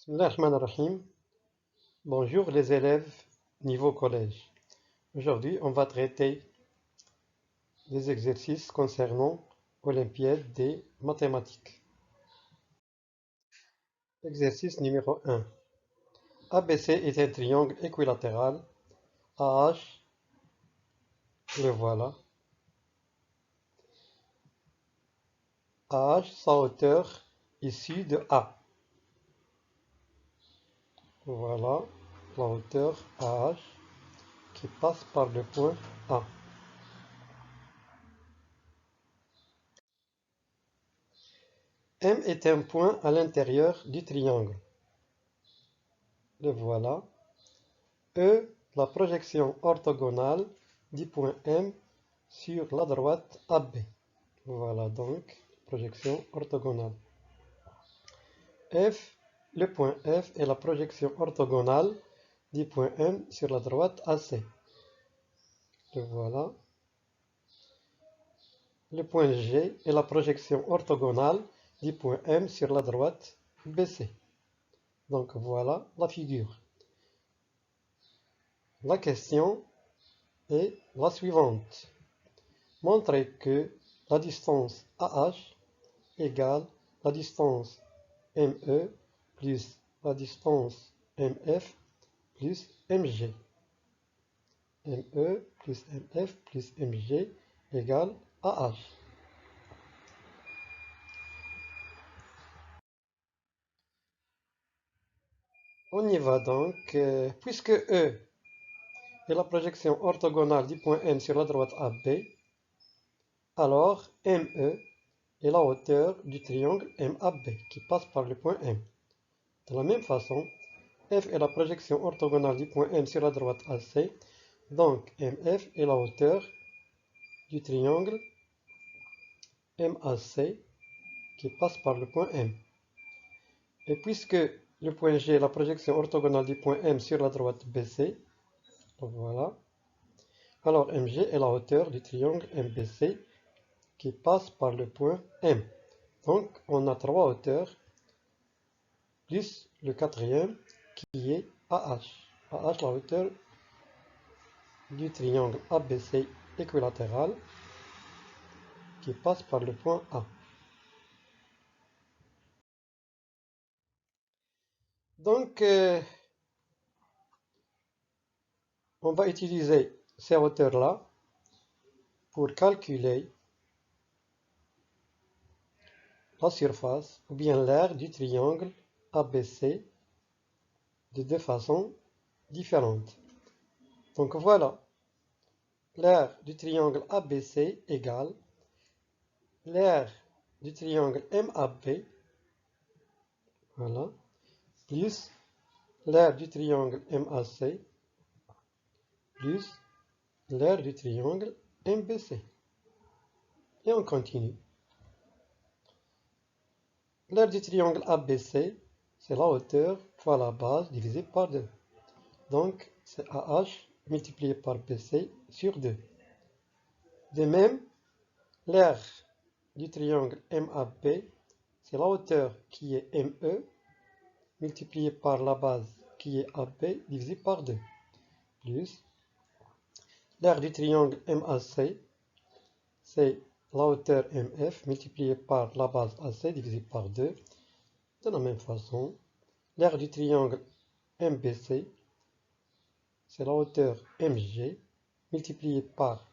Bismillahirrahmanirrahim. Bonjour les élèves niveau collège. Aujourd'hui, on va traiter des exercices concernant Olympiade des mathématiques. Exercice numéro 1. ABC est un triangle équilatéral. AH, le voilà. AH, sa hauteur issue de A. Voilà la hauteur AH qui passe par le point A. M est un point à l'intérieur du triangle. Le voilà. E, la projection orthogonale du point M sur la droite AB. Voilà donc, projection orthogonale. F, le point F est la projection orthogonale du point M sur la droite AC. Le voilà. Le point G est la projection orthogonale du point M sur la droite BC. Donc voilà la figure. La question est la suivante. Montrez que la distance AH égale la distance ME plus la distance MF plus MG. ME plus MF plus MG égale AH. On y va donc. Puisque E est la projection orthogonale du point M sur la droite AB, alors ME est la hauteur du triangle MAB qui passe par le point M. De la même façon, F est la projection orthogonale du point M sur la droite AC, donc MF est la hauteur du triangle MAC qui passe par le point M. Et puisque le point G est la projection orthogonale du point M sur la droite BC, voilà, alors MG est la hauteur du triangle MBC qui passe par le point M. Donc on a trois hauteurs plus le quatrième qui est AH. AH, la hauteur du triangle ABC équilatéral qui passe par le point A. Donc, on va utiliser ces hauteurs-là pour calculer la surface ou bien l'aire du triangle ABC de deux façons différentes. Donc voilà, l'aire du triangle ABC égale l'aire du triangle MAB, voilà, plus l'aire du triangle MAC, plus l'aire du triangle MBC. Et on continue. L'aire du triangle ABC, c'est la hauteur fois la base divisée par 2. Donc, c'est AH multiplié par BC sur 2. De même, l'aire du triangle MAB, c'est la hauteur qui est ME multiplié par la base qui est AB divisé par 2. Plus l'aire du triangle MAC, c'est la hauteur MF multipliée par la base AC divisé par 2. De la même façon, l'aire du triangle MBC, c'est la hauteur MG multipliée par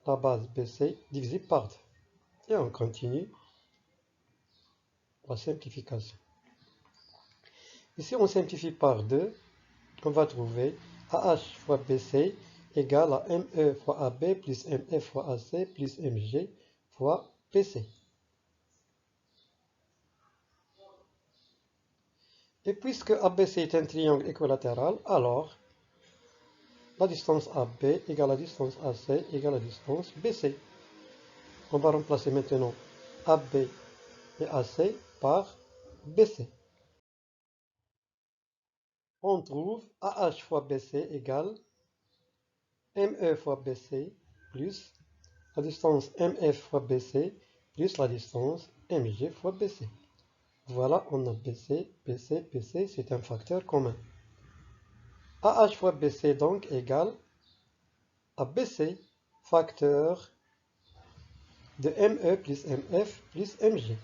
la base BC divisé par 2. Et on continue la simplification. Ici, on simplifie par 2. On va trouver AH fois BC égale à ME fois AB plus MF fois AC plus MG fois BC. Et puisque ABC est un triangle équilatéral, alors la distance AB égale la distance AC égale la distance BC. On va remplacer maintenant AB et AC par BC. On trouve AH fois BC égale ME fois BC plus la distance MF fois BC plus la distance MG fois BC. Voilà, on a BC, BC, BC, c'est un facteur commun. AH fois BC donc égale à BC, facteur de ME plus MF plus MG.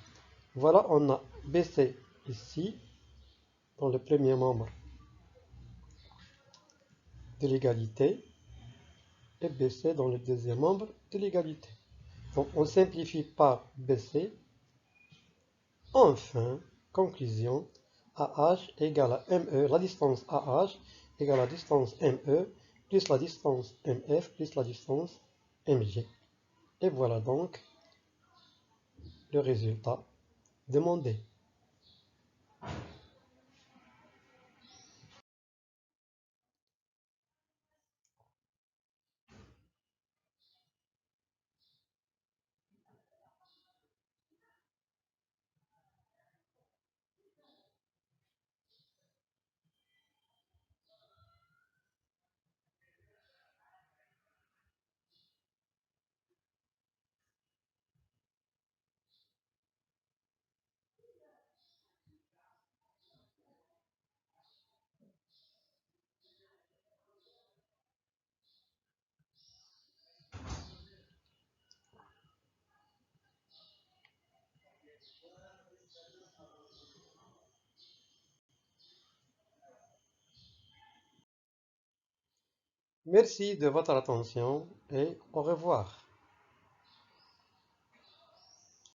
Voilà, on a BC ici, dans le premier membre de l'égalité, et BC dans le deuxième membre de l'égalité. Donc on simplifie par BC. Enfin, conclusion, AH égale à ME, la distance AH égale à la distance ME plus la distance MF plus la distance MG. Et voilà donc le résultat demandé. Merci de votre attention et au revoir.